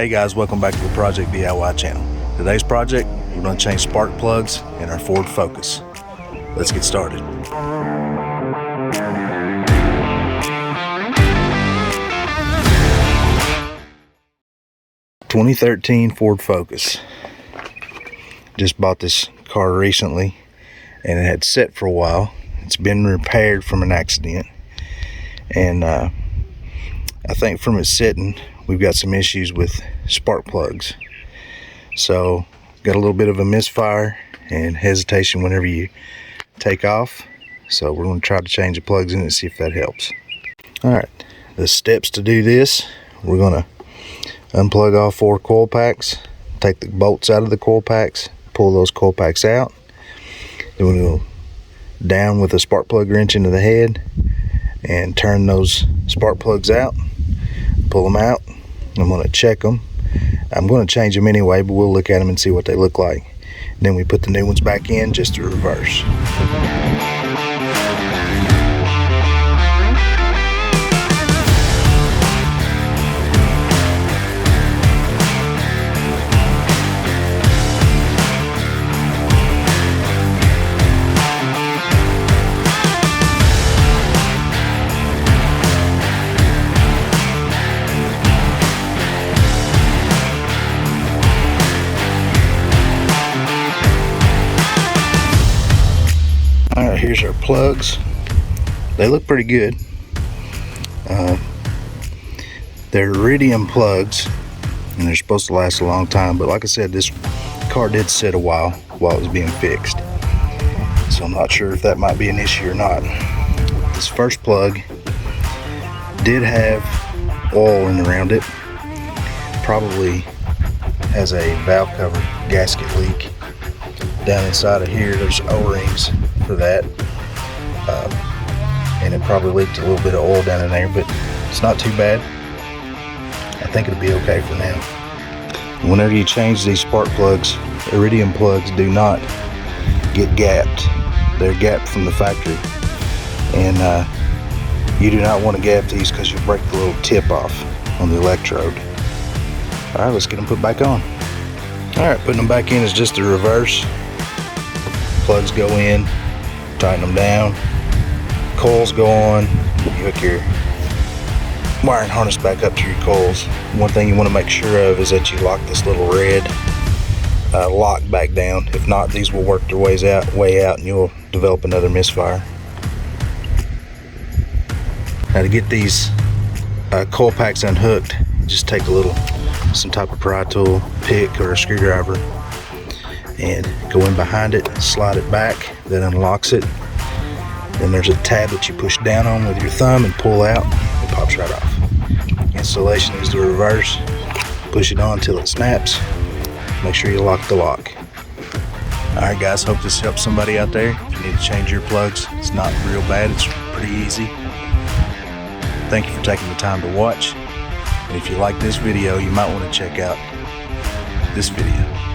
Hey guys, welcome back to the Project DIY channel. Today's project, we're going to change spark plugs in our Ford Focus. Let's get started. 2013 Ford Focus. Just bought this car recently and it had set for a while. It's been repaired from an accident, and I think from it sitting we've got some issues with spark plugs. So got a little bit of a misfire and hesitation whenever you take off. So we're going to try to change the plugs in it and see if that helps. Alright, the steps to do this: we're going to unplug all 4 coil packs, take the bolts out of the coil packs, pull those coil packs out. Then we'll go down with a spark plug wrench into the head and turn those spark plugs out, pull them out. I'm going to check them. I'm going to change them anyway, but we'll look at them and see what they look like. Then we put the new ones back in, just the reverse. Alright, here's our plugs. They look pretty good. They're iridium plugs and they're supposed to last a long time, but like I said, this car did sit a while it was being fixed, so I'm not sure if that might be an issue or not. This first plug did have oil in around it. Probably has a valve cover gasket leak. Down inside of here there's O-rings for that, and it probably leaked a little bit of oil down in there, but it's not too bad. I think it'll be okay for now. Whenever you change these spark plugs, iridium plugs do not get gapped. They're gapped from the factory, and you do not want to gap these because you'll break the little tip off on the electrode. Alright, let's get them put back on. Alright, putting them back in is just the reverse. Plugs go in, tighten them down, coils go on, you hook your wiring harness back up to your coils. One thing you want to make sure of is that you lock this little red lock back down. If not, these will work their way out and you'll develop another misfire. Now to get these coil packs unhooked, just take some type of pry tool, pick, or a screwdriver, and go in behind it, slide it back. That unlocks it. Then there's a tab that you push down on with your thumb and pull out. It pops right off. Installation is the reverse. Push it on until it snaps. Make sure you lock the lock. Alright guys, hope this helps somebody out there. If you need to change your plugs, it's not real bad, it's pretty easy. Thank you for taking the time to watch. And if you like this video, you might want to check out this video.